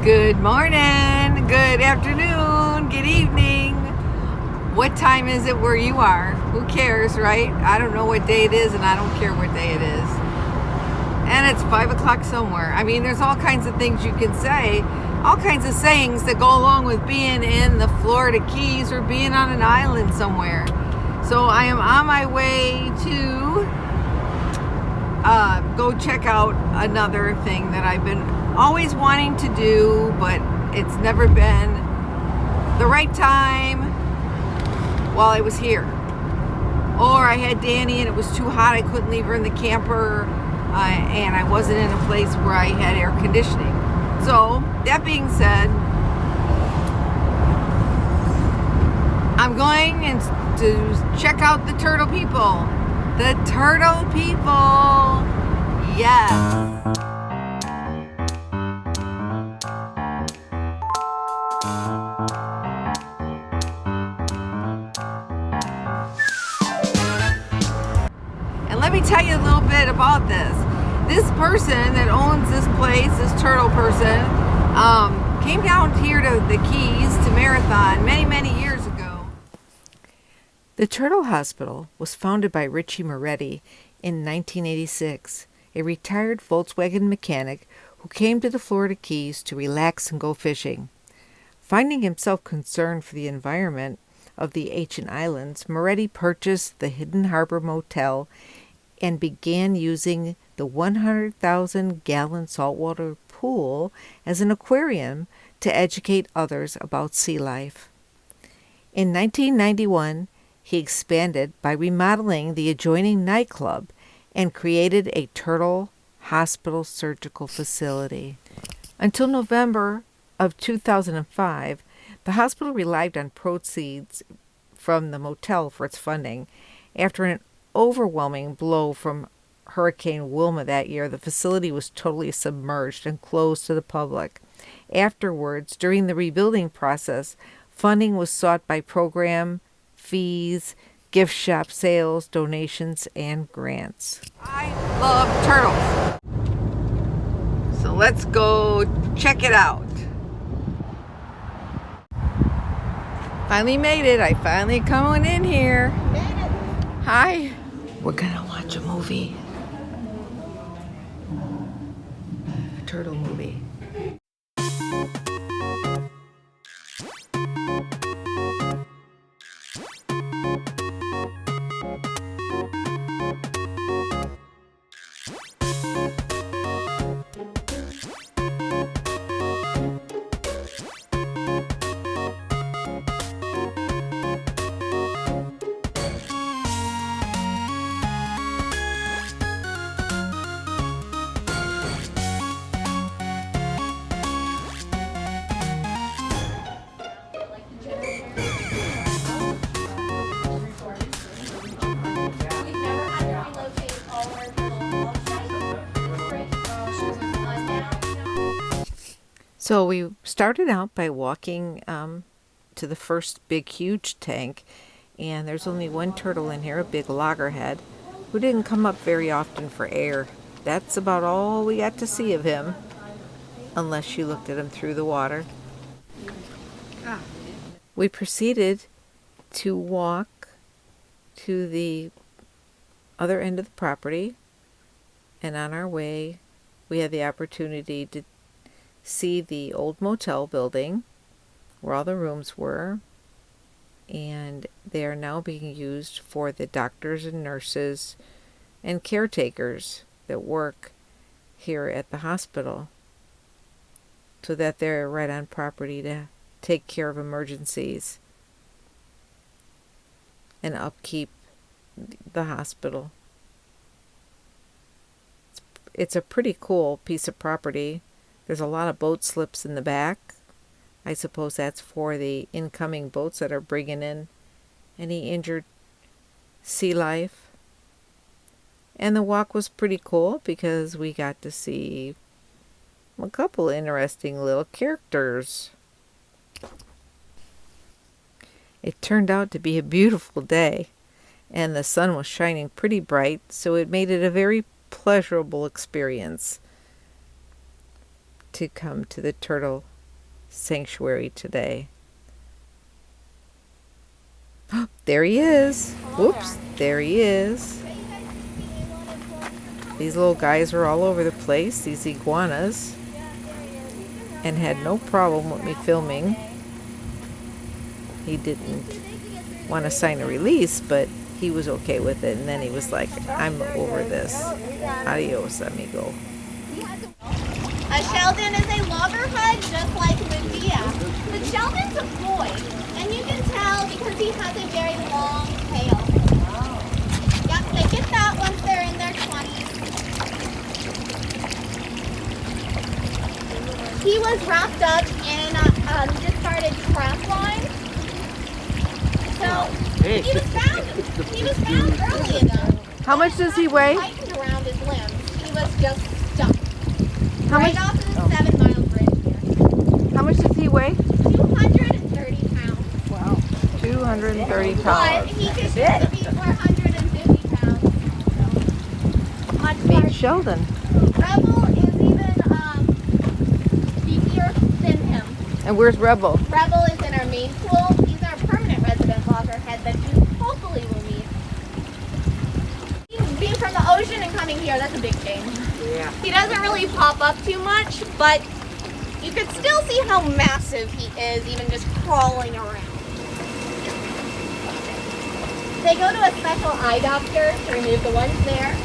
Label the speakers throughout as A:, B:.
A: Good morning, good afternoon, good evening. What time is it where you are? Who cares, right? I don't know what day it is, and I don't care what day it is. And it's 5 o'clock somewhere. I mean, there's all kinds of things you can say, all kinds of sayings that go along with being in the Florida Keys or being on an island somewhere. So I am on my way to go check out another thing that I've been always wanting to do, but it's never been the right time while I was here. Or I had Danny and it was too hot, I couldn't leave her in the camper, and I wasn't in a place where I had air conditioning. So that being said, I'm going to check out the turtle people. The turtle people, yes. Let me tell you a little bit about this. This person that owns this place, this turtle person, came down here to the Keys to Marathon many years ago. The Turtle Hospital was founded by Richie Moretti in 1986, a retired Volkswagen mechanic who came to the Florida Keys to relax and go fishing. Finding himself concerned for the environment of the ancient islands, Moretti purchased the Hidden Harbor Motel and began using the 100,000-gallon saltwater pool as an aquarium to educate others about sea life. In 1991, he expanded by remodeling the adjoining nightclub and created a turtle hospital surgical facility. Until November of 2005, the hospital relied on proceeds from the motel for its funding. After an overwhelming blow from Hurricane Wilma that year, the facility was totally submerged and closed to the public. Afterwards, during the rebuilding process, funding was sought by program fees, gift shop sales, donations, and grants. I love turtles. So let's go check it out. Finally made it. I finally coming in here. Hi. We're gonna watch a movie. A turtle movie. So we started out by walking to the first big huge tank, and there's only one turtle in here, a big loggerhead, who didn't come up very often for air. That's about all we got to see of him, unless you looked at him through the water. We proceeded to walk to the other end of the property, and on our way we had the opportunity to see the old motel building where all the rooms were, and they are now being used for the doctors and nurses and caretakers that work here at the hospital, so that they're right on property to take care of emergencies and upkeep the hospital. It's a pretty cool piece of property. There's a lot of boat slips in the back. I suppose that's for the incoming boats that are bringing in any injured sea life. And the walk was pretty cool because we got to see a couple interesting little characters. It turned out to be a beautiful day, and the sun was shining pretty bright, so it made it a very pleasurable experience to come to the Turtle sanctuary today. There he is. Whoops, there he is. These little guys are all over the place, these iguanas, and had no problem with me filming. He didn't want to sign a release, but he was okay with it, and then he was like, I'm over this. Adios, amigo.
B: Sheldon is a loggerhead, just like Medea. But Sheldon's a boy, and you can tell because he has a very long tail. Yep, they get that once they're in their 20s. He was wrapped up in discarded crab line. So he was found early enough.
A: How much does he weigh?
B: Tightened around his limbs. He was just stuck.
A: How
B: Right
A: much?
B: off of the 7 Mile Bridge here.
A: How much does he weigh?
B: 230 pounds.
A: Wow. 230
B: But
A: pounds.
B: he could get to be 450 pounds. Much
A: Meet
B: larger.
A: Sheldon.
B: Rebel is even beefier than him.
A: And where's Rebel?
B: Rebel is in our main pool. He's our permanent resident loggerhead that you hopefully will meet. Being from the ocean and coming here, that's a big change.
A: Yeah.
B: He doesn't really pop up too much, but you could still see how massive he is, even just crawling around. They go to a special eye doctor to remove the ones there.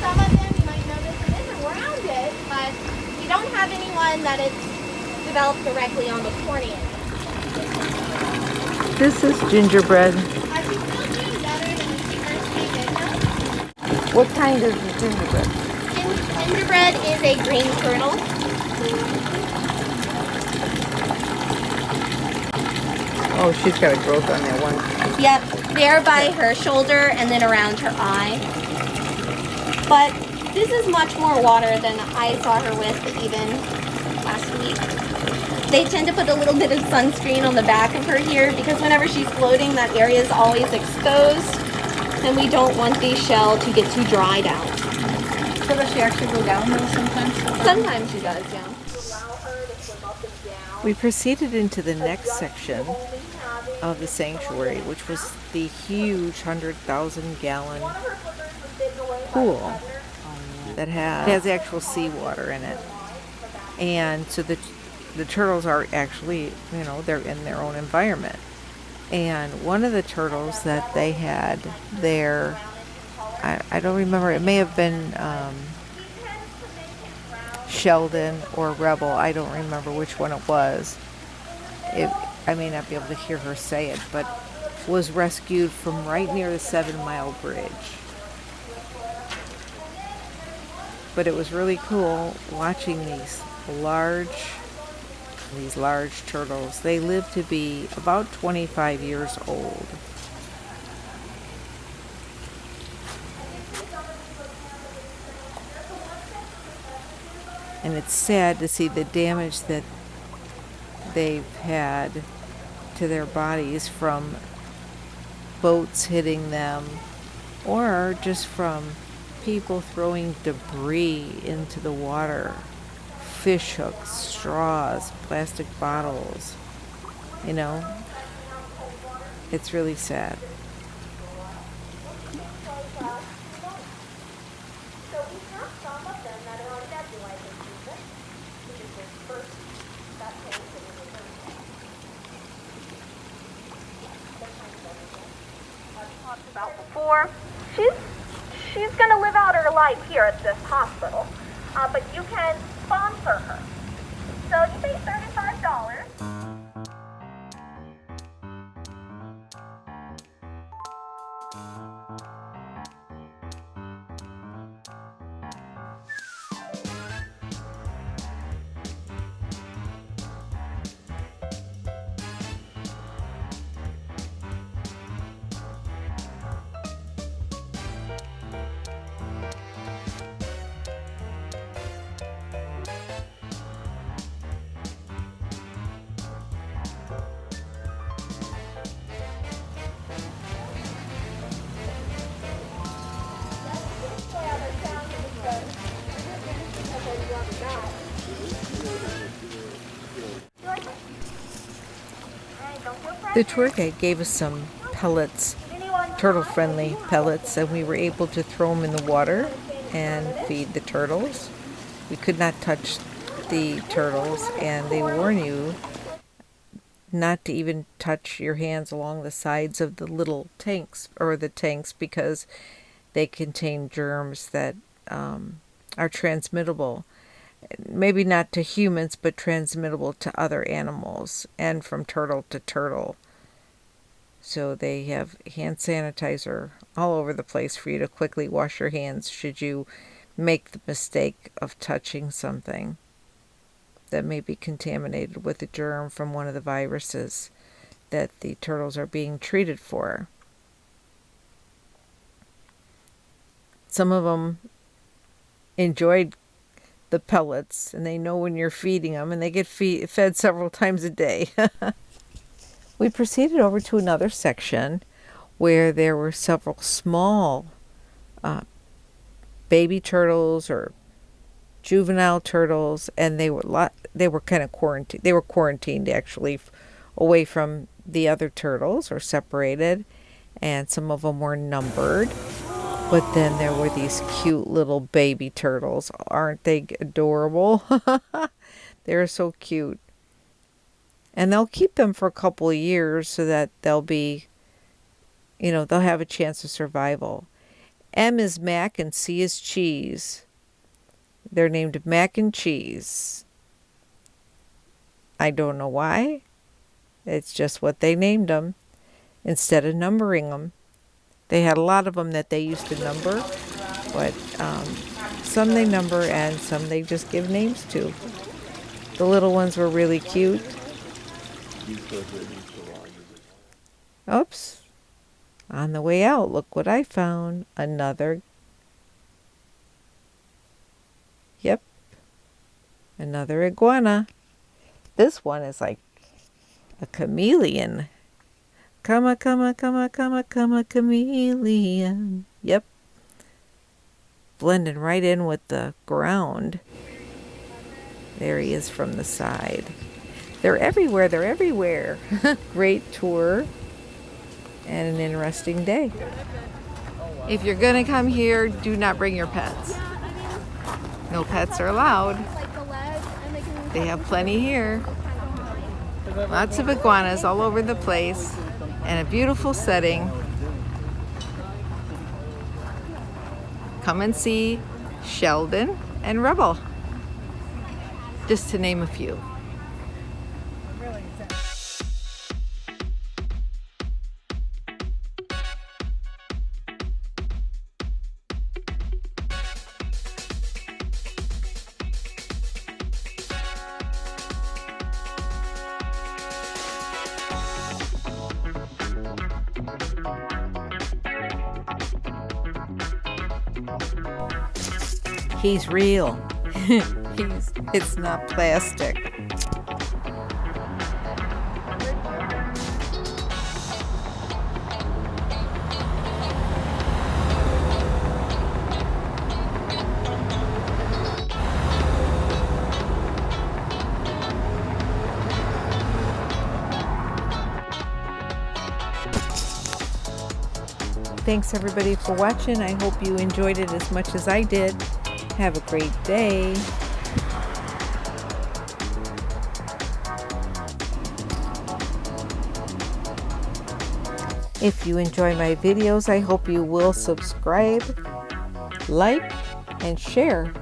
B: Some of them you might notice it is rounded, but you don't have anyone that it's developed directly on the cornea.
A: This is Gingerbread.
B: I can still do better than when she first came in though.
A: What kind is the gingerbread?
B: Gingerbread is a green turtle.
A: Oh, she's got a growth on that one.
B: Yep, there by her shoulder and then around her eye. But this is much more water than I saw her with even last week. They tend to put a little bit of sunscreen on the back of her here because whenever she's floating, that area is always exposed. And we don't want the shell to get too dried out.
C: So does she actually go down though sometimes?
B: Sometimes she does, yeah.
A: We proceeded into the next section of the sanctuary, which was the huge 100,000 gallon pool that has actual seawater in it. And so the turtles are actually, you know, they're in their own environment. And one of the turtles that they had there, I don't remember, it may have been Sheldon or Rebel, I don't remember which one it was. I may not be able to hear her say it, but was rescued from right near the 7 Mile Bridge. But it was really cool watching these large turtles. They live to be about 25 years old. And it's sad to see the damage that they've had to their bodies from boats hitting them or just from people throwing debris into the water. Fish hooks, straws, plastic bottles, you know, it's really sad.
B: About before, she's gonna live out her life here at this hospital, but you can sponsor her. So you pay $35.
A: The tour guide gave us some pellets, turtle-friendly pellets, and we were able to throw them in the water and feed the turtles. We could not touch the turtles, and they warn you not to even touch your hands along the sides of the little tanks, or the tanks, because they contain germs that are transmittable. Maybe not to humans, but transmittable to other animals and from turtle to turtle. So they have hand sanitizer all over the place for you to quickly wash your hands should you make the mistake of touching something that may be contaminated with a germ from one of the viruses that the turtles are being treated for. Some of them enjoyed the pellets, and they know when you're feeding them, and they get fed several times a day. We proceeded over to another section where there were several small baby turtles or juvenile turtles, and they were kind of quarantined. They were quarantined actually away from the other turtles, or separated, and some of them were numbered. But then there were these cute little baby turtles. Aren't they adorable? They're so cute. And they'll keep them for a couple of years so that they'll be, they'll have a chance of survival. M is Mac and C is Cheese. They're named Mac and Cheese. I don't know why. It's just what they named them instead of numbering them. They had a lot of them that they used to number, but some they number and some they just give names to. The little ones were really cute. Oops. On the way out, look what I found. Another iguana. This one is like a chameleon. Come a chameleon. Yep. Blending right in with the ground. There he is from the side. They're everywhere. Great tour and an interesting day. If you're gonna come here, do not bring your pets. No pets are allowed. They have plenty here. Lots of iguanas all over the place, and a beautiful setting. Come and see Sheldon and Rebel, just to name a few. He's real. It's not plastic. Thanks everybody for watching. I hope you enjoyed it as much as I did. Have a great day. If you enjoy my videos, I hope you will subscribe, like, and share.